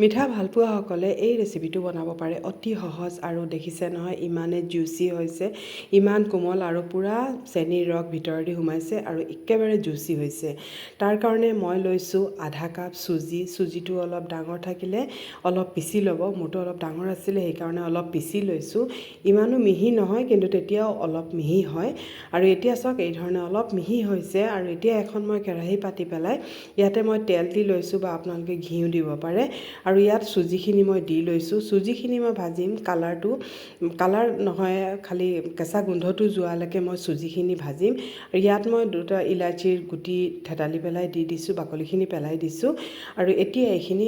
মিঠা ভালপোৱাসকলে এই ৰেচিপিটো বনাব পাৰে অতি সহজ আৰু দেখিছে নহয় ইমানে জুচি হৈছে ইমান কোমল আৰু পূৰা চেনিৰ ৰস ভিতৰেদি সোমাইছে আৰু একেবাৰে জুচি হৈছে তাৰ কাৰণে মই লৈছোঁ আধা কাপ চুজিটো অলপ ডাঙৰ থাকিলে অলপ পিচি ল'ব মোৰটো অলপ ডাঙৰ আছিলে সেইকাৰণে অলপ পিচি লৈছোঁ ইমানো মিহি নহয় কিন্তু তেতিয়াও অলপ মিহি হয় আৰু এতিয়া চাওক এই ধৰণে অলপ মিহি হৈছে আৰু এতিয়া এখন মই কেৰাহী পাতি পেলাই ইয়াতে মই তেল দি লৈছোঁ বা আপোনালোকে ঘিউ দিব পাৰে আৰু ইয়াত চুজিখিনি মই দি লৈছোঁ চুজিখিনি মই ভাজিম কালাৰ নহয় খালি কেঁচা গোন্ধটো যোৱালৈকে মই চুজিখিনি ভাজিম আৰু ইয়াত মই দুটা ইলাচিৰ গুটি থেতালি পেলাই দি দিছোঁ বাকলিখিনি পেলাই দিছোঁ আৰু এতিয়া এইখিনি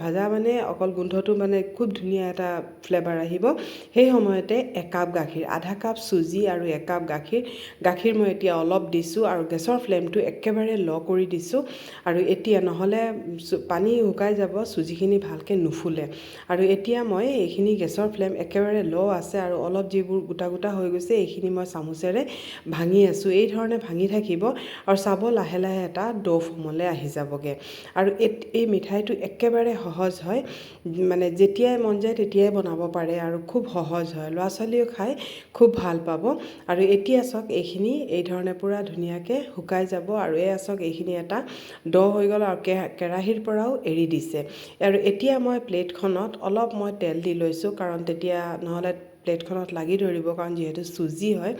ভাজা মানে অকল গোন্ধটো মানে খুব ধুনীয়া এটা ফ্লেভাৰ আহিব সেই সময়তে একাপ গাখীৰ আধা কাপ চুজি আৰু একাপ গাখীৰ মই এতিয়া অলপ দিছোঁ আৰু গেছৰ ফ্লেমটো একেবাৰে ল' কৰি দিছোঁ আৰু এতিয়া নহ'লে পানী শুকাই যাব চুজিখিনি ভালকৈ নুফুলে আৰু এতিয়া মই এইখিনি গেছৰ ফ্লেম একেবাৰে ল' আছে আৰু অলপ যিবোৰ গোটা হৈ গৈছে এইখিনি মই চামুচেৰে ভাঙি আছোঁ এই ধৰণে ভাঙি থাকিব আৰু চাব লাহে লাহে এটা ডো ফৰ্মলৈ আহি যাবগৈ আৰু এই মিঠাইটো একেবাৰে সহজ হয় মানে যেতিয়াই মন যায় তেতিয়াই বনাব পাৰে আৰু খুব সহজ হয় ল'ৰা ছোৱালীও খাই খুব ভাল পাব আৰু এতিয়া চাওক এইখিনি এই ধৰণে পূৰা ধুনীয়াকৈ শুকাই যাব আৰু চাওক এইখিনি এটা ডো হৈ গ'ল আৰু কেৰাহীৰ পৰাও এৰি দিছে আৰু এতিয়া মই প্লেটখনত অলপ মই তেল দি লৈছোঁ কাৰণ তেতিয়া নহ'লে প্লেটখনত লাগি ধৰিব কাৰণ যিহেতু চুজি হয়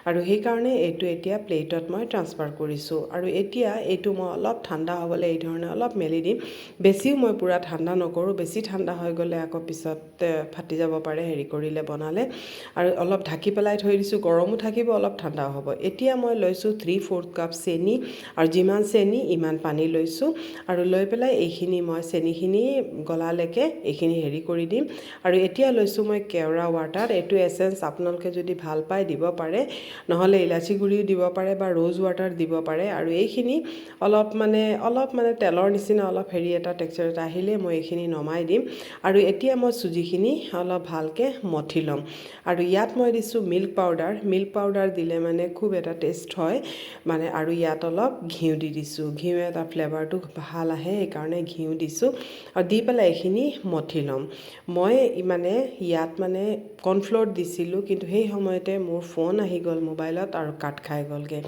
আৰু সেইকাৰণে এইটো এতিয়া প্লেটত মই ট্ৰান্সফাৰ কৰিছোঁ আৰু এতিয়া এইটো মই অলপ ঠাণ্ডা হ'বলৈ এই ধৰণে অলপ মেলি দিম বেছিও মই পূৰা ঠাণ্ডা নকৰোঁ বেছি ঠাণ্ডা হৈ গ'লে আকৌ পিছত ফাটি যাব পাৰে হেৰি কৰিলে বনালে আৰু অলপ ঢাকি পেলাই থৈ দিছোঁ গৰমো থাকিব অলপ ঠাণ্ডাও হ'ব এতিয়া মই লৈছোঁ 3/4 কাপ চেনি আৰু যিমান চেনি ইমান পানী লৈছোঁ আৰু লৈ পেলাই এইখিনি মই চেনিখিনি গলালৈকে এইখিনি হেৰি কৰি দিম আৰু এতিয়া লৈছোঁ মই কেওৰা ৱাটাৰ এইটো এচেঞ্চ আপোনালোকে যদি ভাল পায় দিব পাৰে নহ'লে ইলাচি গুড়িও দিব পাৰে বা ৰ'জ ৱাটাৰ দিব পাৰে আৰু এইখিনি অলপ মানে তেলৰ নিচিনা অলপ হেৰি এটা টেক্সচাৰ এটা আহিলে মই এইখিনি নমাই দিম আৰু এতিয়া মই চুজিখিনি অলপ ভালকৈ মঠি ল'ম আৰু ইয়াত মই দিছোঁ মিল্ক পাউডাৰ দিলে মানে খুব এটা টেষ্ট হয় মানে আৰু ইয়াত অলপ ঘিউ দি দিছোঁ ঘিউ এটা ফ্লেভাৰটো ভাল আহে সেইকাৰণে ঘিউ দিছোঁ আৰু দি পেলাই এইখিনি মঠি ল'ম মই মানে ইয়াত মানে কৰ্ণফ্ল'ৰ দিছিলোঁ কিন্তু সেই সময়তে মোৰ ফোন আহি গ'ল মোবাইলত আৰু কাট খাই গ'লগৈ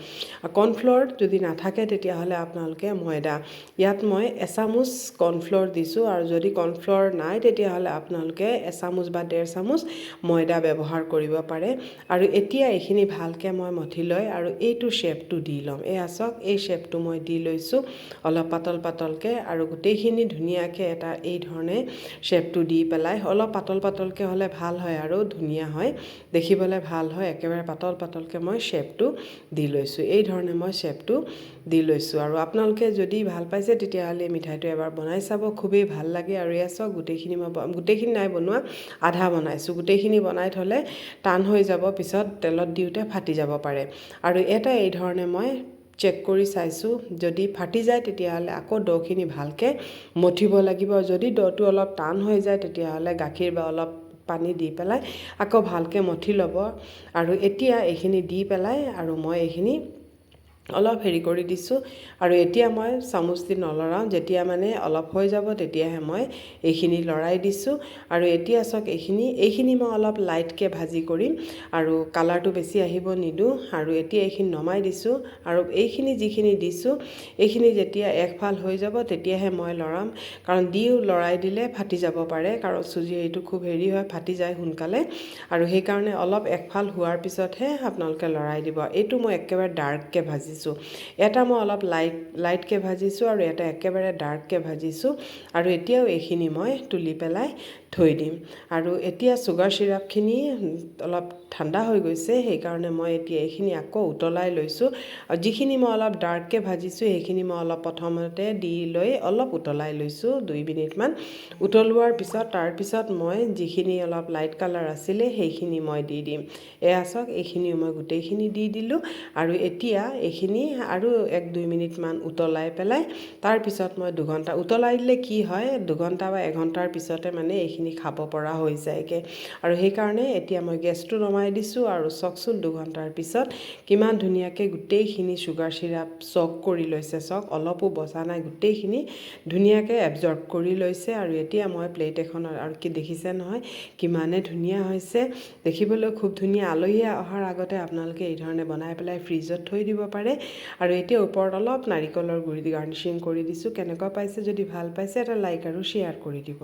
কৰ্ণফ্ল'ৰ যদি নাথাকে তেতিয়াহ'লে আপোনালোকে ময়দা ইয়াত মই এচামুচ কৰ্ণফ্ল'ৰ দিছোঁ আৰু যদি কৰ্ণফ্ল'ৰ নাই তেতিয়াহ'লে আপোনালোকে এচামুচ বা 1.5 চামুচ ময়দা ব্যৱহাৰ কৰিব পাৰে আৰু এতিয়া এইখিনি ভালকৈ মই মঠি লৈ আৰু এইটো শ্বেপটো দি ল'ম চাওক এই শ্বেপটো মই দি লৈছোঁ অলপ পাতলকৈ আৰু গোটেইখিনি ধুনীয়াকৈ এটা এই ধৰণে শ্বেপটো দি পেলাই অলপ পাতলকৈ হ'লে ভাল হয় আৰু ধুনীয়া হয় দেখিবলৈ ভাল হয় একেবাৰে পাতলকৈ মই শ্বেপটো দি লৈছোঁ এই ধৰণে মই শ্বেপটো দি লৈছোঁ আৰু আপোনালোকে যদি ভাল পাইছে তেতিয়াহ'লে মিঠাইটো এবাৰ বনাই চাব খুবেই ভাল লাগে আৰু চাওক গোটেইখিনি নাই বনোৱা আধা বনাইছোঁ গোটেইখিনি বনাই থ'লে টান হৈ যাব পিছত তেলত দিওঁতে ফাটি যাব পাৰে আৰু এটা এই ধৰণে মই চেক কৰি চাইছোঁ যদি ফাটি যায় তেতিয়াহ'লে আকৌ ডোখিনি ভালকৈ মঠিব লাগিব যদি ডোটো অলপ টান হৈ যায় তেতিয়াহ'লে গাখীৰ বা অলপ পানী দি পেলাই আকৌ ভালকৈ মঠি ল'ব আৰু এতিয়া এইখিনি দি পেলাই আৰু মই এইখিনি অলপ হেৰি কৰি দিছোঁ আৰু এতিয়া মই চামুচ দি নলৰাওঁ যেতিয়া মানে অলপ হৈ যাব তেতিয়াহে মই এইখিনি লৰাই দিছোঁ আৰু এতিয়া চাওক এইখিনি মই অলপ লাইটকৈ ভাজি কৰিম আৰু কালাৰটো বেছি আহিব নিদিওঁ আৰু এতিয়া এইখিনি নমাই দিছোঁ আৰু এইখিনি যিখিনি দিছোঁ এইখিনি যেতিয়া একফাল হৈ যাব তেতিয়াহে মই লৰাম কাৰণ লৰাই দিলে ফাটি যাব পাৰে কাৰণ চুজি এইটো খুব হেৰি হয় ফাটি যায় সোনকালে আৰু সেইকাৰণে অলপ একফাল হোৱাৰ পিছতহে আপোনালোকে লৰাই দিব এইটো মই একেবাৰে ডাৰ্ককৈ ভাজিছোঁ এটা মই অলপ লাইটকৈ ভাজিছোঁ আৰু এটা একেবাৰে ডাৰ্ককৈ ভাজিছোঁ আৰু এতিয়াও এইখিনি মই তুলি পেলাই থৈ দিম আৰু এতিয়া চুগাৰ চিৰাপখিনি অলপ ঠাণ্ডা হৈ গৈছে সেইকাৰণে মই এতিয়া এইখিনি আকৌ উতলাই লৈছোঁ আৰু যিখিনি মই অলপ ডাৰ্ককৈ ভাজিছোঁ সেইখিনি মই অলপ প্ৰথমতে দি লৈ অলপ উতলাই লৈছোঁ 2 মিনিটমান উতলোৱাৰ পিছত তাৰপিছত মই যিখিনি অলপ লাইট কালাৰ আছিলে সেইখিনি মই দি দিম চাওক এইখিনি মই গোটেইখিনি দি দিলোঁ আৰু এতিয়া এইখিনি এইখিনি আৰু 1-2 মিনিটমান উতলাই পেলাই তাৰপিছত মই 2 ঘণ্টা উতলাই দিলে কি হয় 2 ঘণ্টা বা 1 ঘণ্টাৰ পিছতে মানে এইখিনি খাব পৰা হৈ যায়গৈ আৰু সেইকাৰণে এতিয়া মই গেছটো নমাই দিছোঁ আৰু চাওকচোন 2 ঘণ্টাৰ পিছত কিমান ধুনীয়াকৈ গোটেইখিনি চুগাৰ চিৰাপ চক কৰি লৈছে অলপো বচা নাই গোটেইখিনি ধুনীয়াকৈ এবজৰ্ব কৰি লৈছে আৰু এতিয়া মই প্লেট এখনত আৰু কি দেখিছে নহয় কিমানে ধুনীয়া হৈছে দেখিবলৈ খুব ধুনীয়া আলহী অহাৰ আগতে আপোনালোকে এই ধৰণে বনাই পেলাই ফ্ৰিজত থৈ দিব পাৰে আৰু এতিয়া ওপৰত অলপ নাৰিকলৰ গুড়ি গাৰ্নিচিং কৰি দিছোঁ কেনেকুৱা পাইছে যদি ভাল পাইছে এটা লাইক আৰু শ্বেয়াৰ কৰি দিব